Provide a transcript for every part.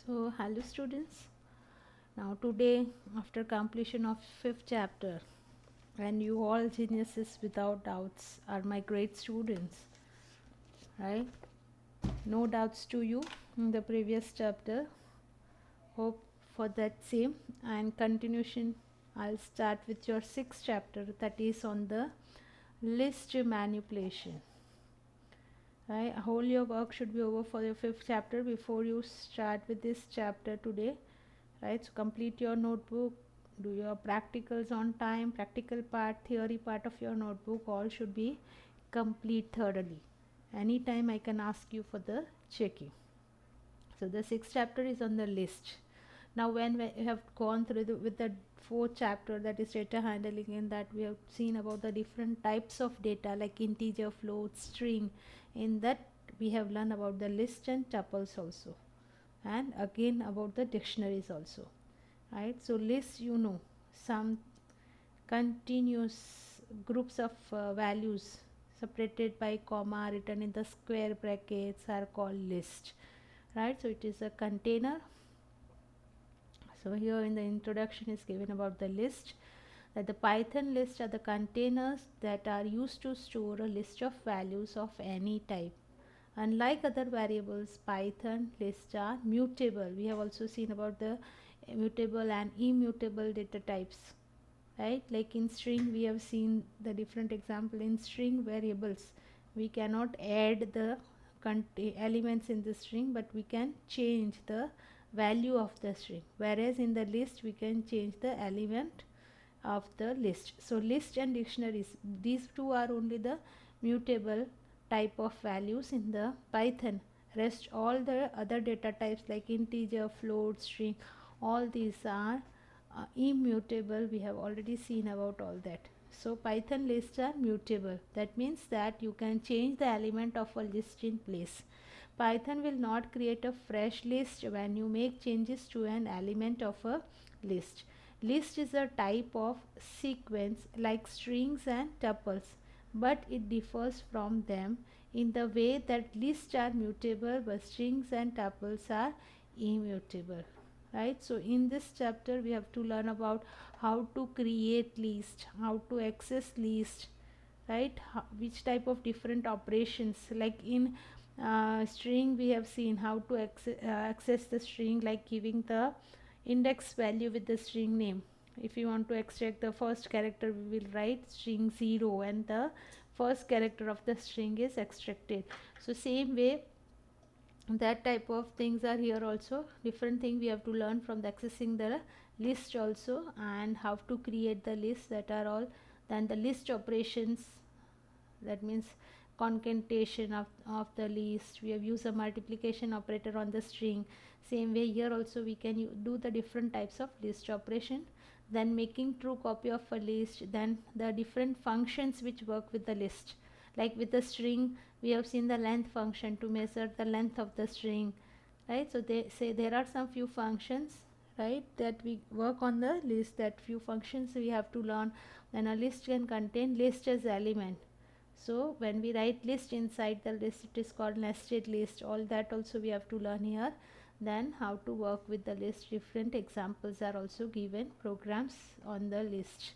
So, hello students. Now, today, after completion of fifth chapter, and you all geniuses without doubts are my great students, right? No doubts to you in the previous chapter. Hope for that same and continuation. I'll start with your sixth chapter, that is on the list manipulation. Right? Whole your work should be over for your fifth chapter before you start with this chapter today. Right, so complete your notebook, do your practicals on time, practical part, theory part of your notebook, all should be complete thoroughly. Anytime I can ask you for the checking. So the sixth chapter is on the list. Now when we have gone through with the fourth chapter, that is data handling, in that we have seen about the different types of data like integer, float, string. In that we have learned about the list and tuples also, and again about the dictionaries also, right? So list, some continuous groups of values separated by comma written in the square brackets are called list, right? So it is a container. So here in the introduction is given about the list, that the Python lists are the containers that are used to store a list of values of any type. Unlike other variables, Python lists are mutable. We have also seen about the mutable and immutable data types, right? Like in string, we have seen the different example. In string variables, we cannot add the elements in the string, but we can change the value of the string. Whereas in the list, we can change the element of the list. So list and dictionaries, these two are only the mutable type of values in the Python. Rest all the other data types like integer, float, string, all these are immutable. We have already seen about all that. So Python lists are mutable. That means that you can change the element of a list in place. Python will not create a fresh list when you make changes to an element of a list. List is a type of sequence like strings and tuples, but it differs from them in the way that lists are mutable but strings and tuples are immutable. Right, so in this chapter we have to learn about how to create list, how to access list, right? Which type of different operations, like in string we have seen how to access the string, like giving the index value with the string name. If you want to extract the first character, we will write string 0 and the first character of the string is extracted. So same way, that type of things are here also. Different thing we have to learn from the accessing the list also, and how to create the list, that are all. Then the list operations, that means concatenation of the list. We have used a multiplication operator on the string. Same way here also we can do the different types of list operation. Then making true copy of a list. Then the different functions which work with the list, like with the string we have seen the length function to measure the length of the string, right? So they say there are some few functions, right, that we work on the list. That few functions we have to learn. Then a list can contain list as element. So when we write list inside the list, it is called nested list. All that also we have to learn here. Then how to work with the list, different examples are also given, programs on the list.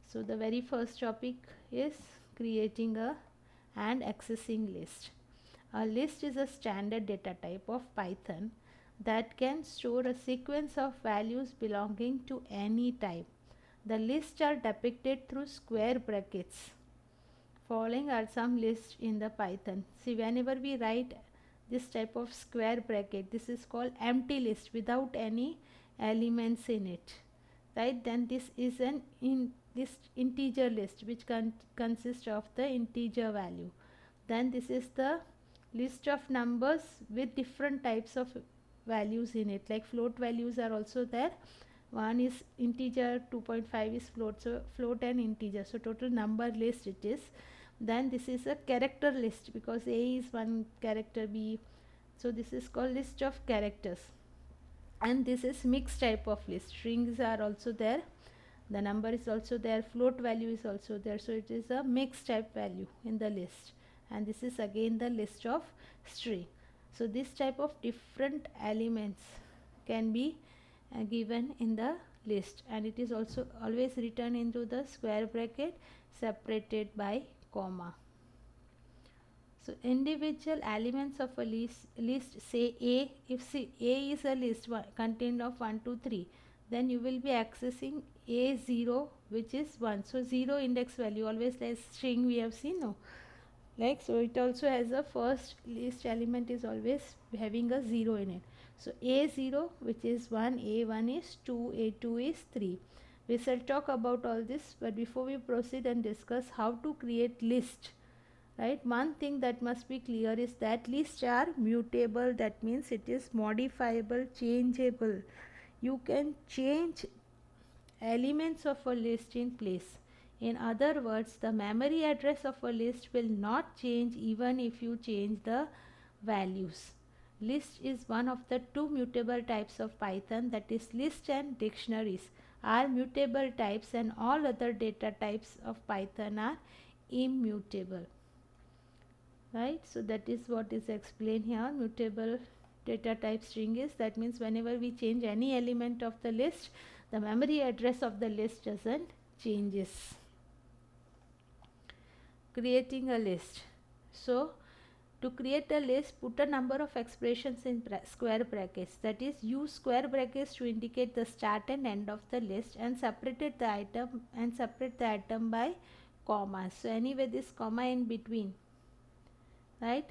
So the very first topic is creating a and accessing list. A list is a standard data type of Python that can store a sequence of values belonging to any type. The lists are depicted through square brackets. Following are some lists in the Python. See, whenever we write this type of square bracket, this is called empty list without any elements in it, right? Then this is an this integer list which consists of the integer value. Then this is the list of numbers with different types of values in it, like float values are also there. One is integer, 2.5 is float, so float and integer, so total number list it is. Then this is a character list, because A is one character, B, so this is called list of characters. And this is mixed type of list. Strings are also there, the number is also there, float value is also there, so it is a mixed type value in the list. And this is again the list of string. So this type of different elements, can be given in the list, and it is also always written into the square bracket separated by comma. So individual elements of a list say A, if A is a list contained of 1 to 3, then you will be accessing A0, which is 1. So 0 index value, always like string we have seen, no? Like, so it also has a first list element is always having a 0 in it. So A0, which is 1, A1 is 2, A2 is 3. We shall talk about all this, but before we proceed and discuss how to create list, right, one thing that must be clear is that lists are mutable. That means it is modifiable, changeable. You can change elements of a list in place. In other words, the memory address of a list will not change even if you change the values. List is one of the two mutable types of Python, that is list and dictionaries are mutable types, and all other data types of Python are immutable. Right, so that is what is explained here. Mutable data type string is, that means whenever we change any element of the list, the memory address of the list doesn't changes. Creating a list. So to create a list, put a number of expressions in square brackets, that is use square brackets to indicate the start and end of the list, and separate the item by commas. So anyway, this comma in between, right,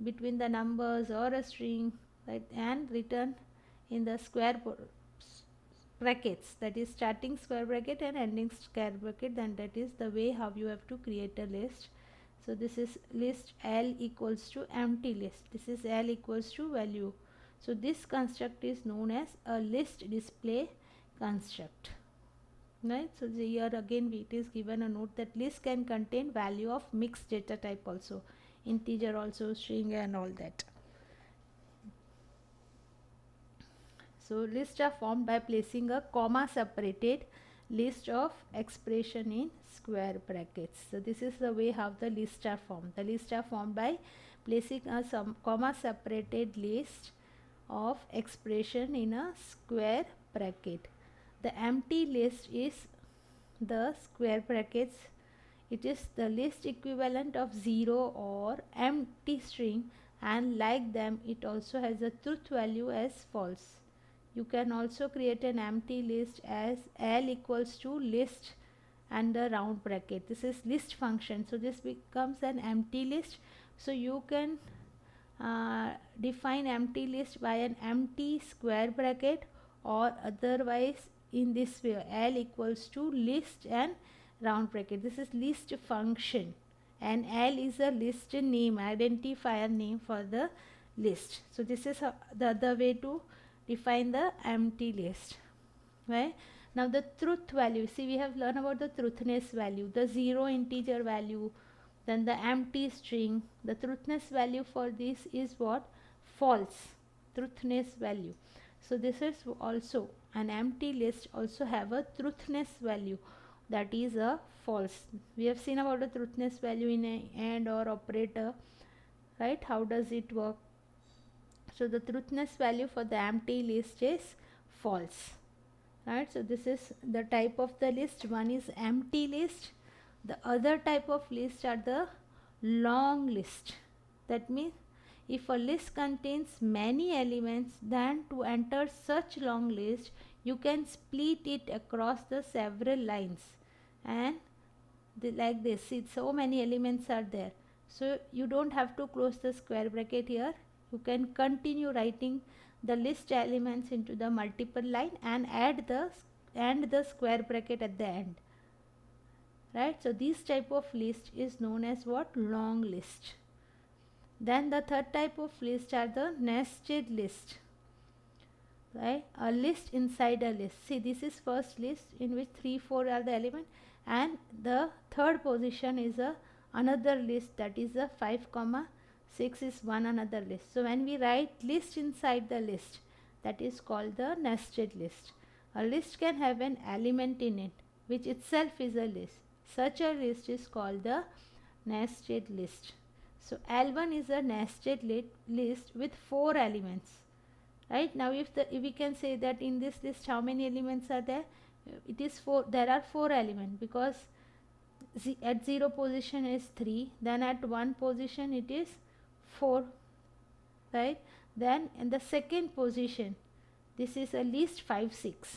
between the numbers or a string, right, and written in the square brackets, that is starting square bracket and ending square bracket, then that is the way how you have to create a list. So this is list L equals to empty list, this is L equals to value. So this construct is known as a list display construct, right. So here again it is given a note that list can contain value of mixed data type also, integer also, string and all that. So lists are formed by placing a comma separated list of expression in square brackets. So this is the way how the lists are formed. The lists are formed by placing a comma separated list of expression in a square bracket. The empty list is the square brackets. It is the list equivalent of 0 or empty string, and like them it also has a truth value as false. You can also create an empty list as L equals to list and the round bracket. This is list function, so this becomes an empty list. So you can define empty list by an empty square bracket, or otherwise in this way, L equals to list and round bracket. This is list function, and L is a list name, identifier name for the list. So this is the other way to define the empty list, right. Now the truth value, see we have learned about the truthness value, the 0 integer value, then the empty string. The truthness value for this is what? False. Truthness value. So this is also an empty list also have a truthness value, that is a false. We have seen about the truthness value in a AND or operator, right. How does it work? So the truthness value for the empty list is false, right. So this is the type of the list. One is empty list. The other type of list are the long list. That means if a list contains many elements, then to enter such long list you can split it across the several lines, and like this, see so many elements are there, so you don't have to close the square bracket here. You can continue writing the list elements into the multiple line and add the square bracket at the end, right. So this type of list is known as what? Long list. Then the third type of list are the nested list, right. A list inside a list. See this is first list in which 3 4 are the element, and the third position is another list, that is a 5 6 is one another list. So when we write list inside the list, that is called the nested list. A list can have an element in it which itself is a list. Such a list is called the nested list. So L1 is a nested list with 4 elements, right? Now if we can say that in this list how many elements are there, it is 4. There are 4 elements, because at 0 position is 3, then at 1 position it is 4, right? Then in the second position, this is a list 5 6,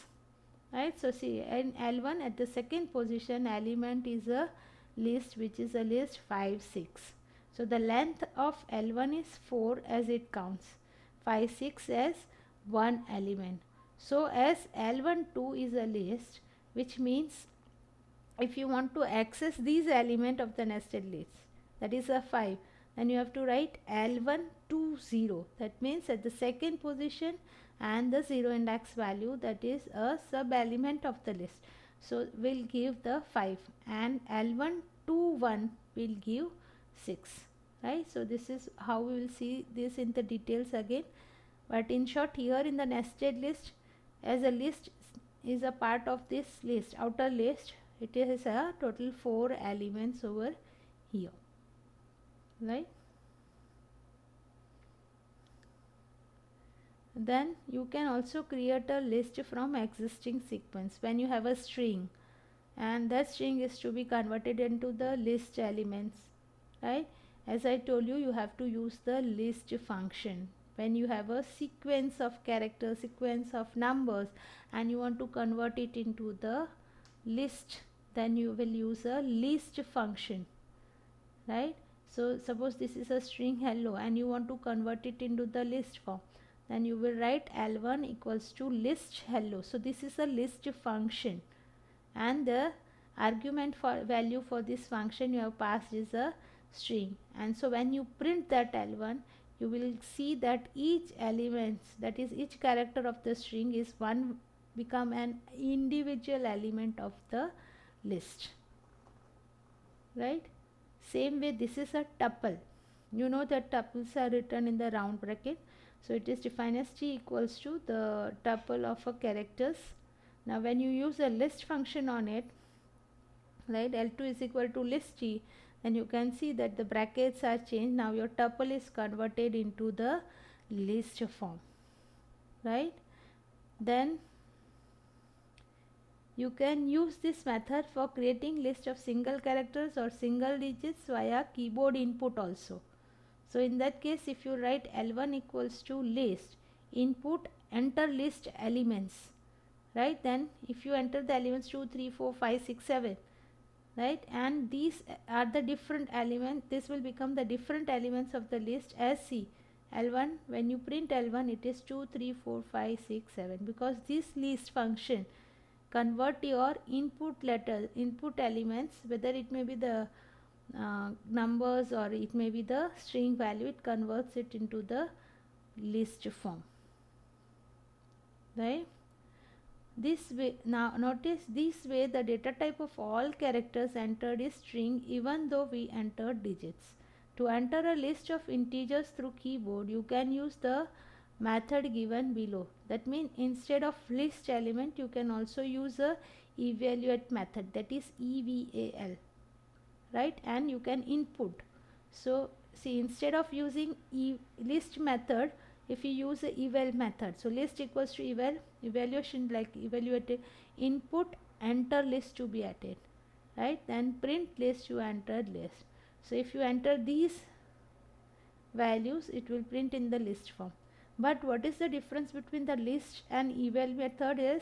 right? So see, in L1 at the second position element is a list which is a list 5 6. So the length of L1 is 4 as it counts, 5 6 as one element. So as L1 2 is a list, which means if you want to access these element of the nested list, that is a 5, then you have to write L1 to 0. That means at the second position and the 0 index value, that is a sub element of the list. So we'll give the 5, and L1 to 1 will give 6, right? So this is how we will see this in the details again. But in short, here in the nested list, as a list is a part of this list, outer list, it is a total 4 elements over here, right? Then you can also create a list from existing sequence when you have a string, and that string is to be converted into the list elements, right? As I told you, you have to use the list function when you have a sequence of characters, sequence of numbers, and you want to convert it into the list, then you will use a list function, right? So suppose this is a string hello and you want to convert it into the list form, then you will write L1 equals to list hello. So this is a list function, and the argument for value for this function you have passed is a string. And so when you print that L1, you will see that each element, that is each character of the string, is one become an individual element of the list, right? Same way, this is a tuple. You know that tuples are written in the round bracket, so it is defined as t equals to the tuple of a characters. Now when you use a list function on it, right, L2 is equal to list t, then you can see that the brackets are changed. Now your tuple is converted into the list form, right? Then you can use this method for creating list of single characters or single digits via keyboard input also. So in that case, if you write L1 equals to list, input enter list elements, right? Then if you enter the elements 2, 3, 4, 5, 6, 7, right, and these are the different elements, this will become the different elements of the list as C. L1, when you print L1, it is 2, 3, 4, 5, 6, 7, because this list function convert your input elements, whether it may be the numbers or it may be the string value, it converts it into the list form, right? This way, now notice this way the data type of all characters entered is string, even though we entered digits. To enter a list of integers through keyboard, you can use the method given below. That means instead of list element, you can also use a evaluate method, that is EVAL, right? And you can input. So see, instead of using list method, if you use a eval method, so list equals to eval, evaluation like evaluated, input enter list to be added, right? Then print list, you entered list. So if you enter these values, it will print in the list form. But what is the difference between the list and eval method is,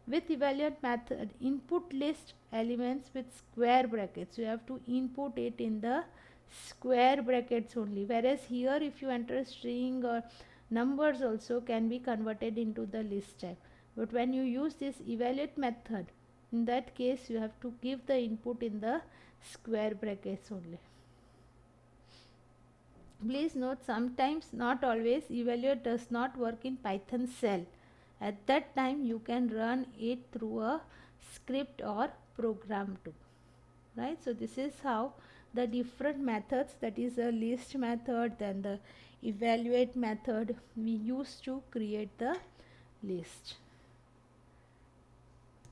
with evaluate method, input list elements with square brackets. You have to input it in the square brackets only, whereas here if you enter string or numbers also can be converted into the list type. But when you use this evaluate method, in that case you have to give the input in the square brackets only. Please note, sometimes, not always, evaluate does not work in Python shell. At that time you can run it through a script or program too, right? So this is how the different methods, that is a list method, then the evaluate method, we use to create the list,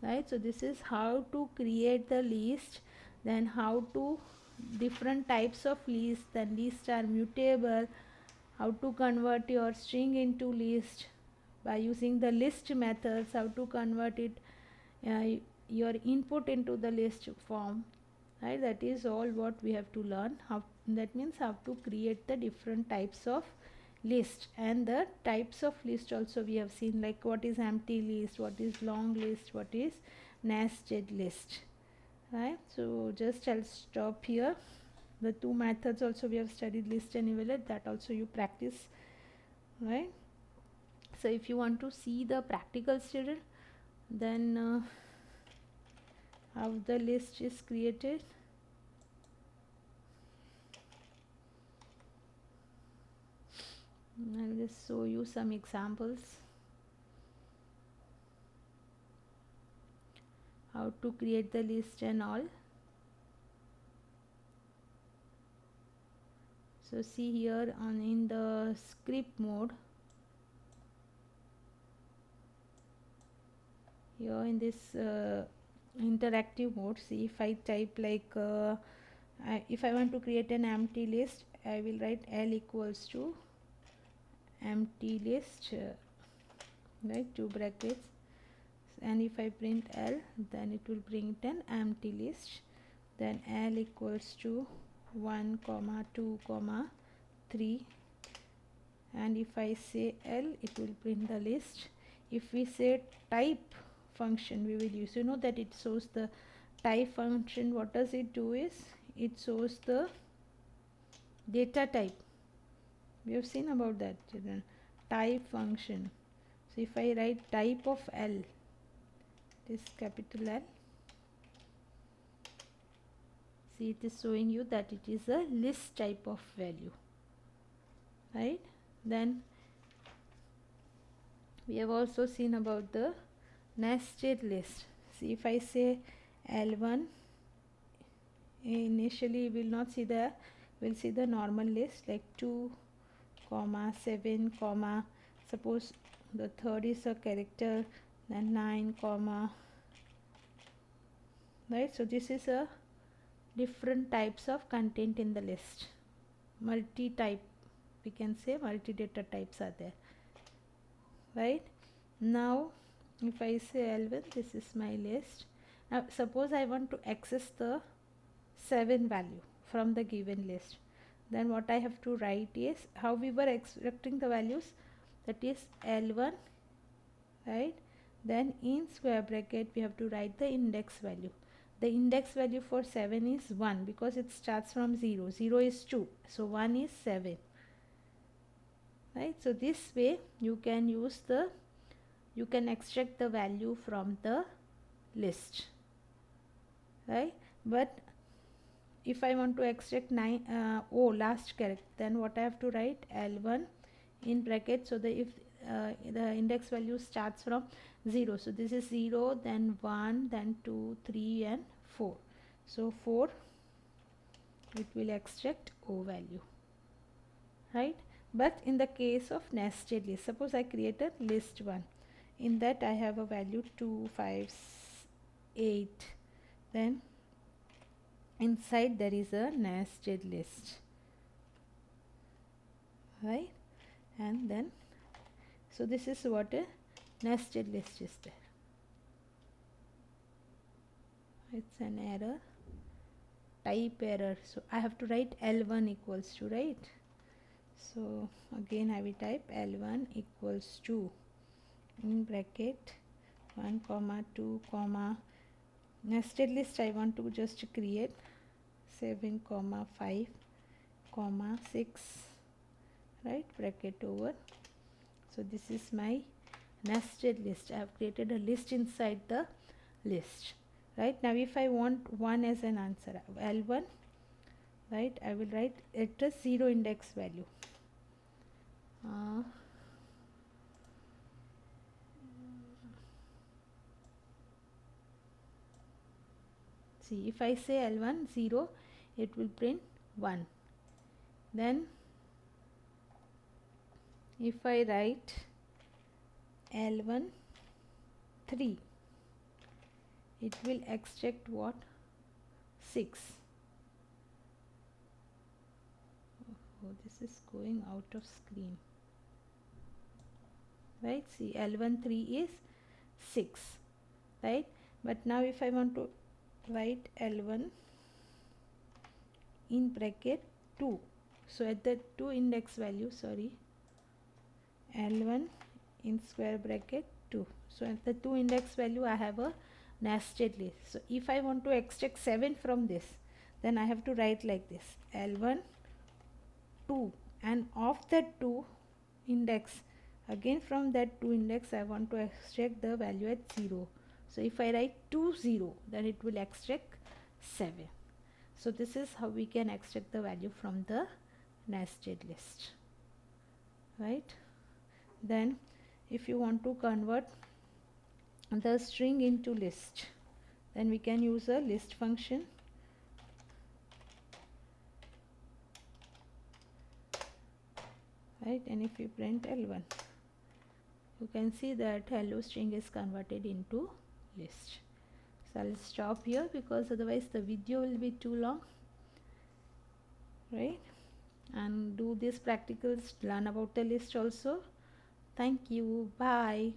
right? So this is how to create the list, then how to different types of list, then lists are mutable, how to convert your string into list, by using the list methods, how to convert it, uh, your input into the list form, right? That is all what we have to learn. How, that means how to create the different types of list, and the types of list also we have seen, like what is empty list, what is long list, what is nested list, right? So just I'll stop here. The two methods also we have studied, list and evaluate, that also you practice, right? So if you want to see the practical student, then how the list is created, I'll just show you some examples how to create the list and all. So see here on in the script mode, here in this interactive mode, see if I type like if I want to create an empty list, I will write L equals to empty list, right, two brackets, and if I print L, then it will bring it an empty list. Then L equals to 1 comma 2 comma 3, and if I say L, it will print the list. If we say type function, we will use, you know that it shows the type function. What does it do is it shows the data type. We have seen about that, children. Type function. So if I write type of L, this capital L, see it is showing you that it is a list type of value, right? Then we have also seen about the nested list. See if I say L1, initially we will not see the, we'll see the normal list like 2 comma 7 comma, suppose the third is a character, then 9 comma, right? So this is a different types of content in the list, multi-type, we can say multi-data types are there, right? Now if I say L1, this is my list. Now suppose I want to access the 7 value from the given list, then what I have to write is how we were extracting the values, that is L1, right? Then in square bracket we have to write the index value. The index value for 7 is 1 because it starts from 0. 0 is 2, so 1 is 7, right? So this way you can use the, you can extract the value from the list, right? But if I want to extract 9 last character, then what I have to write, L1 in bracket, so the if the index value starts from 0, so this is 0, then 1, then 2, 3 and 4, so 4 it will extract O value, right? But in the case of nested list, suppose I create a list 1, in that I have a value 2, 5, 8, then inside there is a nested list, right? And then so this is what a nested list is there. It's an error, type error, so I have to write L1 equals to, right? So again I will type L1 equals to in bracket 1 comma 2 comma, nested list I want to just create 7 comma 5 comma 6, right, bracket over. So this is my nested list. I have created a list inside the list, right? Now if I want 1 as an answer, L1, right, I will write it as 0 index value. See if I say L1 0, it will print 1. Then if I write L1 3, it will extract what, 6. Oh, this is going out of screen. right? See, L1 3 is 6, right? But now if I want to write L1 in bracket 2, so at the 2 index value, sorry, L1 in square bracket 2, so at the 2 index value I have a nested list. So if I want to extract 7 from this, then I have to write like this: L1 2, and of that 2 index, again from that 2 index I want to extract the value at 0. So if I write 2 0, then it will extract 7. So this is how we can extract the value from the nested list, right? Then if you want to convert the string into list, then we can use a list function. Right, and if you print L1, you can see that hello string is converted into list. So I'll stop here because otherwise the video will be too long, right? And do these practicals, learn about the list also. Thank you. Bye.